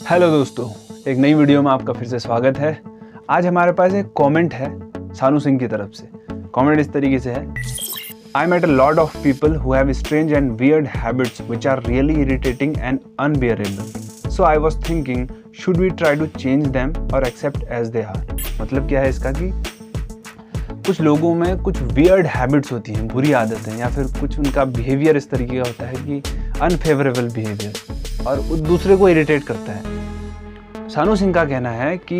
Hello दोस्तों, एक नई वीडियो में आपका फिर से स्वागत है। आज हमारे पास एक कमेंट है सानू सिंह की तरफ से। कमेंट इस तरीके से है, I met a lot of people who have strange and weird habits which are really irritating and unbearable. So I was thinking, should we try to change them or accept as they are? मतलब क्या है इसका कि कुछ लोगों में कुछ weird habits होती हैं, बुरी आदतें, या फिर कुछ उनका behavior इस तरीके का होता है कि unfavorable behavior और दूसरे को इरिटेट करता है। सानू सिंह का कहना है कि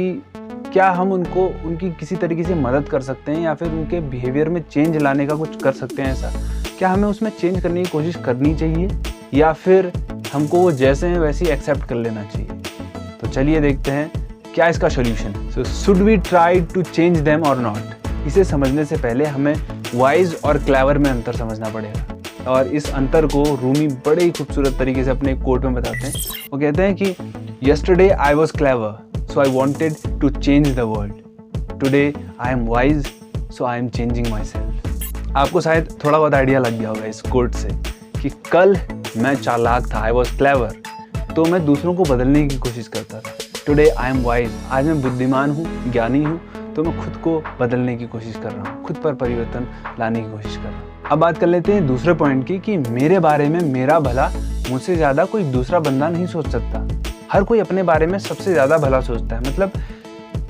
क्या हम उनकी किसी तरीके से मदद कर सकते हैं या फिर उनके बिहेवियर में चेंज लाने का कुछ कर सकते हैं। ऐसा क्या हमें उसमें चेंज करने की कोशिश करनी चाहिए या फिर हमको वो जैसे हैं वैसे ही एक्सेप्ट कर लेना चाहिए। तो चलिए देखते हैं क्या इसका सोल्यूशन है। So should we try to change them or not. इसे समझने से पहले हमें वाइज और क्लेवर में अंतर समझना पड़ेगा, और इस अंतर को रूमी बड़े ही खूबसूरत तरीके से अपने कोट में बताते हैं। वो कहते हैं कि yesterday I was clever, so I wanted to change the world. Today I am wise, so I am changing myself. आपको शायद थोड़ा बहुत आइडिया लग गया होगा इस कोट से कि कल मैं चालाक था, I was clever, तो मैं दूसरों को बदलने की कोशिश करता था। Today I am wise, आज मैं बुद्धिमान हूँ, ज्ञानी हूँ, तो मैं खुद को बदलने की कोशिश कर रहा हूँ, खुद पर परिवर्तन लाने की कोशिश कर रहा हूँ। अब बात कर लेते हैं दूसरे पॉइंट की कि मेरे बारे में मेरा भला मुझसे ज़्यादा कोई दूसरा बंदा नहीं सोच सकता। हर कोई अपने बारे में सबसे ज़्यादा भला सोचता है। मतलब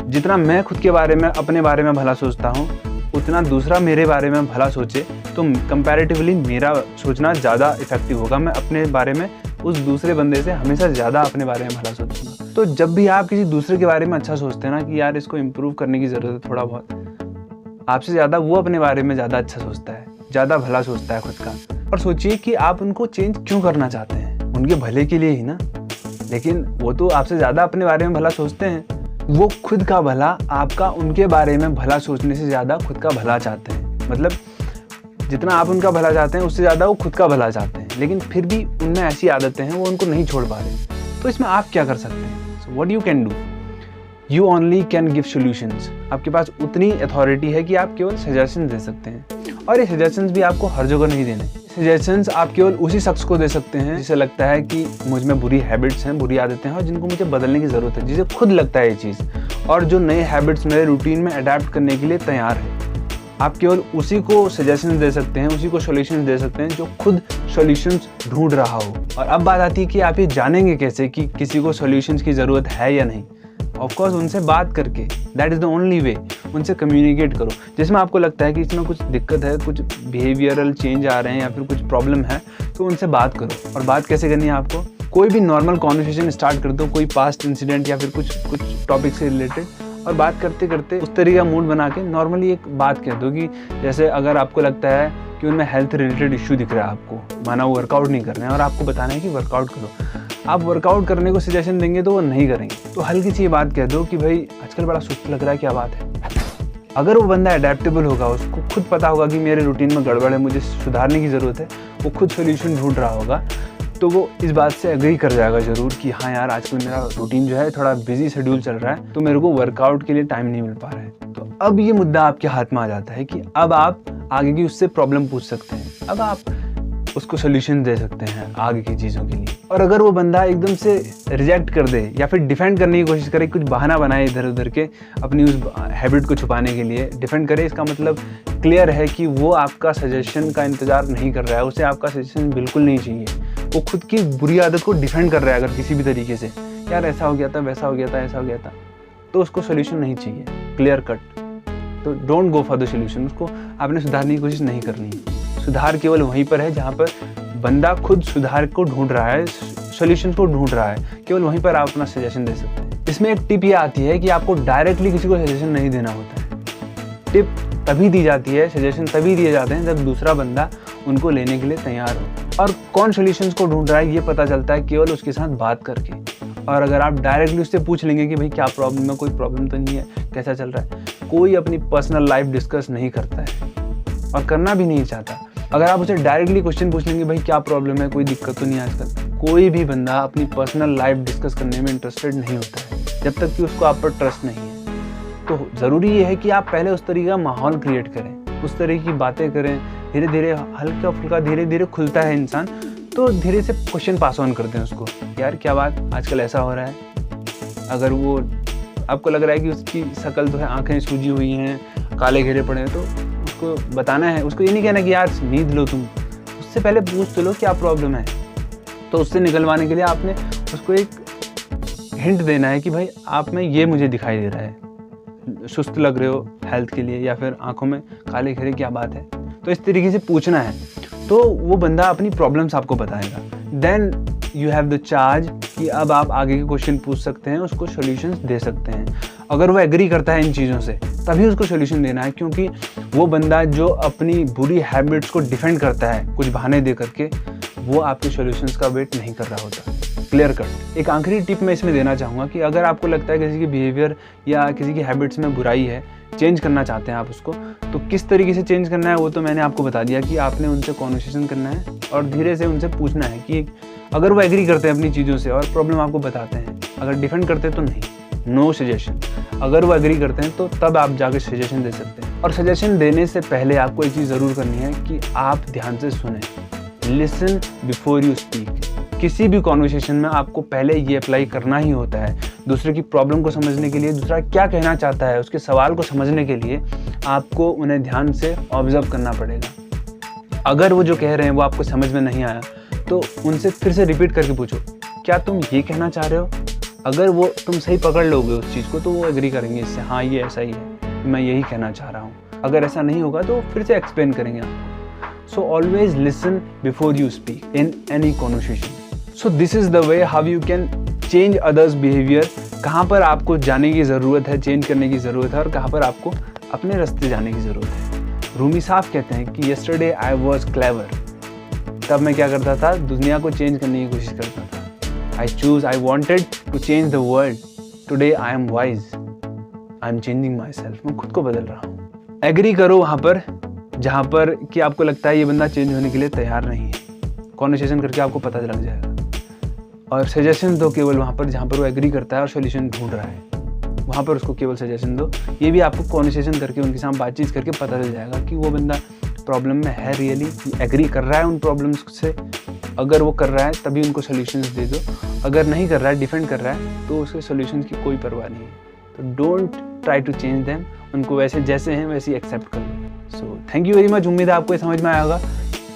जितना मैं खुद के बारे में अपने बारे में भला सोचता हूँ, उतना दूसरा मेरे बारे में भला सोचे तो कंपैरेटिवली मेरा सोचना ज़्यादा इफेक्टिव होगा। मैं अपने बारे में उस दूसरे बंदे से हमेशा ज़्यादा अपने बारे में भला सोचूंगा। तो जब भी आप किसी दूसरे के बारे में अच्छा सोचते हैं ना कि यार इसको इम्प्रूव करने की ज़रूरत है थोड़ा बहुत, आपसे ज़्यादा वो अपने बारे में ज़्यादा अच्छा सोचता है, ज़्यादा भला सोचता है खुद का। और सोचिए कि आप उनको चेंज क्यों करना चाहते हैं, उनके भले के लिए ही ना। लेकिन वो तो आपसे ज़्यादा अपने बारे में भला सोचते हैं। वो खुद का भला आपका उनके बारे में भला सोचने से ज़्यादा खुद का भला चाहते हैं। मतलब जितना आप उनका भला चाहते हैं उससे ज़्यादा वो खुद का भला चाहते हैं, लेकिन फिर भी उनमें ऐसी आदतें हैं वो उनको नहीं छोड़ पा रहे। तो इसमें आप क्या कर सकते हैं? So what you can do, you only can give solutions. आपके पास उतनी अथॉरिटी है कि आप केवल सजेशन दे सकते हैं, और ये सजेशंस भी आपको हर जगह नहीं देने। सजेशंस आप केवल उसी शख्स को दे सकते हैं जिसे लगता है कि मुझ में बुरी हैबिट्स हैं, बुरी आदतें हैं और जिनको मुझे बदलने की ज़रूरत है, जिसे खुद लगता है ये चीज़, और जो नए हैबिट्स मेरे रूटीन में अडेप्ट करने के लिए तैयार है। आप केवल उसी को सजेशन दे सकते हैं, उसी को सॉल्यूशंस दे सकते हैं जो खुद सॉल्यूशंस ढूंढ रहा हो। और अब बात आती है कि आप ये जानेंगे कैसे कि किसी को सॉल्यूशंस की ज़रूरत है या नहीं। ऑफकोर्स उनसे बात करके, that is the only way. उनसे कम्युनिकेट करो। जिसमें आपको लगता है कि इसमें कुछ दिक्कत है, कुछ बिहेवियरल चेंज आ रहे हैं या फिर कुछ प्रॉब्लम है, तो उनसे बात करो। और बात कैसे करनी है आपको? कोई भी नॉर्मल कॉन्वर्सेशन स्टार्ट कर दो, कोई पास्ट इंसिडेंट या फिर कुछ टॉपिक से रिलेटेड, और बात करते करते उस तरीके का मूड बना के नॉर्मली एक बात कह दो कि जैसे अगर आपको लगता है कि उनमें हेल्थ रिलेटेड इशू दिख रहा है आपको, माना वो वर्कआउट नहीं कर रहे हैं और आपको बताना है कि वर्कआउट करो, आप वर्कआउट करने को सजेशन देंगे तो वो नहीं करेंगे। तो हल्की सी ये बात कह दो कि भाई आजकल बड़ा सुस्त लग रहा है, क्या बात है। अगर वो बंदा अडेप्टेबल होगा, उसको खुद पता होगा कि मेरे रूटीन में गड़बड़ है, मुझे सुधारने की ज़रूरत है, वो खुद सोल्यूशन ढूंढ रहा होगा, तो वो इस बात से एग्री कर जाएगा ज़रूर कि हाँ यार आजकल मेरा रूटीन जो है थोड़ा बिजी शेड्यूल चल रहा है, तो मेरे को वर्कआउट के लिए टाइम नहीं मिल पा रहा है। तो अब ये मुद्दा आपके हाथ में आ जाता है कि अब आप आगे की उससे प्रॉब्लम पूछ सकते हैं, अब आप उसको सोल्यूशन दे सकते हैं आगे की चीज़ों के लिए। और अगर वो बंदा एकदम से रिजेक्ट कर दे या फिर डिफेंड करने की कोशिश करे, कुछ बहाना बनाए इधर उधर के अपनी उस हैबिट को छुपाने के लिए डिफेंड करे, इसका मतलब क्लियर है कि वो आपका सजेशन का इंतज़ार नहीं कर रहा है, उसे आपका सजेशन बिल्कुल नहीं चाहिए। वो खुद की बुरी आदत को डिफेंड कर रहा है अगर किसी भी तरीके से, यार ऐसा हो गया था, वैसा हो गया था, ऐसा हो गया था, तो उसको सोल्यूशन नहीं चाहिए, क्लियर कट। तो don't go for the solution. उसको आपने सुधारने की कोशिश नहीं करनी है। सुधार केवल वहीं पर है जहाँ पर बंदा खुद सुधार को ढूंढ रहा है, सॉल्यूशन को ढूंढ रहा है, केवल वहीं पर आप अपना सजेशन दे सकते हैं। इसमें एक टिप ये आती है कि आपको डायरेक्टली किसी को सजेशन नहीं देना होता है। टिप तभी दी जाती है, सजेशन तभी दिए जाते हैं जब दूसरा बंदा उनको लेने के लिए तैयार हो। और कौन सॉल्यूशंस को ढूंढ रहा है ये पता चलता है केवल उसके साथ बात करके। और अगर आप डायरेक्टली उससे पूछ लेंगे कि भाई क्या प्रॉब्लम है, कोई प्रॉब्लम तो नहीं है, कैसा चल रहा है, कोई अपनी पर्सनल लाइफ डिस्कस नहीं करता है और करना भी नहीं चाहता। अगर आप उसे डायरेक्टली क्वेश्चन पूछ लेंगे भाई क्या प्रॉब्लम है, कोई दिक्कत तो नहीं आजकल, कोई भी बंदा अपनी पर्सनल लाइफ डिस्कस करने में इंटरेस्टेड नहीं होता है जब तक कि उसको आप पर ट्रस्ट नहीं है। तो ज़रूरी ये है कि आप पहले उस तरीके का माहौल क्रिएट करें, उस तरह की बातें करें, धीरे धीरे हल्का फुल्का धीरे धीरे खुलता है इंसान, तो धीरे से क्वेश्चन पास ऑन करते हैं उसको, यार क्या बात आजकल ऐसा हो रहा है, अगर वो आपको लग रहा है कि उसकी शक्ल तो है, आंखें सूजी हुई हैं, काले घेरे पड़े हैं, तो उसको बताना है। उसको ये नहीं कहना कि यार नींद लो तुम, उससे पहले पूछ तो लो क्या प्रॉब्लम है। तो उससे निकलवाने के लिए आपने उसको एक हिंट देना है कि भाई आप में ये मुझे दिखाई दे रहा है, सुस्त लग रहे हो हेल्थ के लिए, या फिर आंखों में काले घेरे, क्या बात है। तो इस तरीके से पूछना है, तो वो बंदा अपनी प्रॉब्लम्स आपको बताएगा। Then you have the charge कि अब आप आगे के क्वेश्चन पूछ सकते हैं, उसको सॉल्यूशंस दे सकते हैं। अगर वो एग्री करता है इन चीज़ों से, तभी उसको सॉल्यूशन देना है, क्योंकि वो बंदा जो अपनी बुरी हैबिट्स को डिफेंड करता है कुछ बहाने दे करके, वो आपके सॉल्यूशंस का वेट नहीं कर रहा होता। Clear cut. एक आखिरी टिप मैं इसमें देना चाहूँगा कि अगर आपको लगता है किसी की बिहेवियर या किसी की हैबिट्स में बुराई है, चेंज करना चाहते हैं आप उसको, तो किस तरीके से चेंज करना है वो तो मैंने आपको बता दिया कि आपने उनसे कॉन्वर्सेशन करना है और धीरे से उनसे पूछना है कि अगर वो एग्री करते हैं अपनी चीज़ों से और प्रॉब्लम आपको बताते हैं, अगर डिफेंड करते हैं तो नहीं, नो सजेशन। अगर वो एग्री करते हैं तो तब आप जाके सजेशन दे सकते हैं। और सजेशन देने से पहले आपको एक चीज़ ज़रूर करनी है कि आप ध्यान से सुने, लिसन बिफोर यू स्पीक। किसी भी कॉन्वर्सेशन में आपको पहले ये अप्लाई करना ही होता है। दूसरे की प्रॉब्लम को समझने के लिए, दूसरा क्या कहना चाहता है, उसके सवाल को समझने के लिए आपको उन्हें ध्यान से ऑब्जर्व करना पड़ेगा। अगर वो जो कह रहे हैं वो आपको समझ में नहीं आया, तो उनसे फिर से रिपीट करके पूछो, क्या तुम ये कहना चाह रहे हो? अगर वो तुम सही पकड़ लोगे उस चीज़ को, तो वो एग्री करेंगे इससे, हाँ ये ऐसा ही है, मैं यही कहना चाह रहा हूँ। अगर ऐसा नहीं होगा तो फिर से एक्सप्लेन करेंगे आपको। So always listen before you speak in any conversation. So this is the way how you can change others' behavior. कहाँ पर आपको जाने की ज़रूरत है, चेंज करने की ज़रूरत है, और कहाँ पर आपको अपने रास्ते जाने की ज़रूरत है। रूमी साफ कहते हैं कि yesterday I was clever. तब मैं क्या करता था, दुनिया को चेंज करने की कोशिश करता था। I wanted to change the world. Today I am wise. I am changing myself. मैं खुद को बदल रहा हूँ। एग्री करो वहाँ पर जहाँ पर कि आपको लगता है ये बंदा चेंज होने के लिए तैयार नहीं है। कॉन्वर्सेशन करके आपको पता लग जाएगा। और सजेशन दो केवल वहाँ पर जहाँ पर वो एग्री करता है और सॉल्यूशन ढूंढ रहा है, वहाँ पर उसको केवल सजेशन दो। ये भी आपको कॉन्वर्सेशन करके उनके साथ बातचीत करके पता चल जाएगा कि वो बंदा प्रॉब्लम में है रियली, एग्री कर रहा है उन प्रॉब्लम्स से। अगर वो कर रहा है तभी उनको सॉल्यूशंस दे दो, अगर नहीं कर रहा है, डिफेंड कर रहा है, तो उसके सॉल्यूशंस की कोई परवाह नहीं है। तो don't try to change them, उनको वैसे जैसे हैं वैसे ही एक्सेप्ट कर लो। So thank you very much. उम्मीद है आपको ये समझ में आया होगा।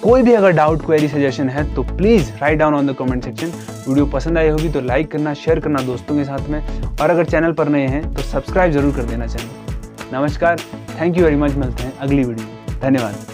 कोई भी अगर डाउट, क्वेरी, सजेशन है तो please write down on the comment section. Video पसंद आई होगी तो लाइक करना, शेयर करना दोस्तों के साथ में, और अगर चैनल पर नए हैं तो सब्सक्राइब जरूर कर देना चैनल। नमस्कार, थैंक यू वेरी मच। मिलते हैं अगली वीडियो में। धन्यवाद।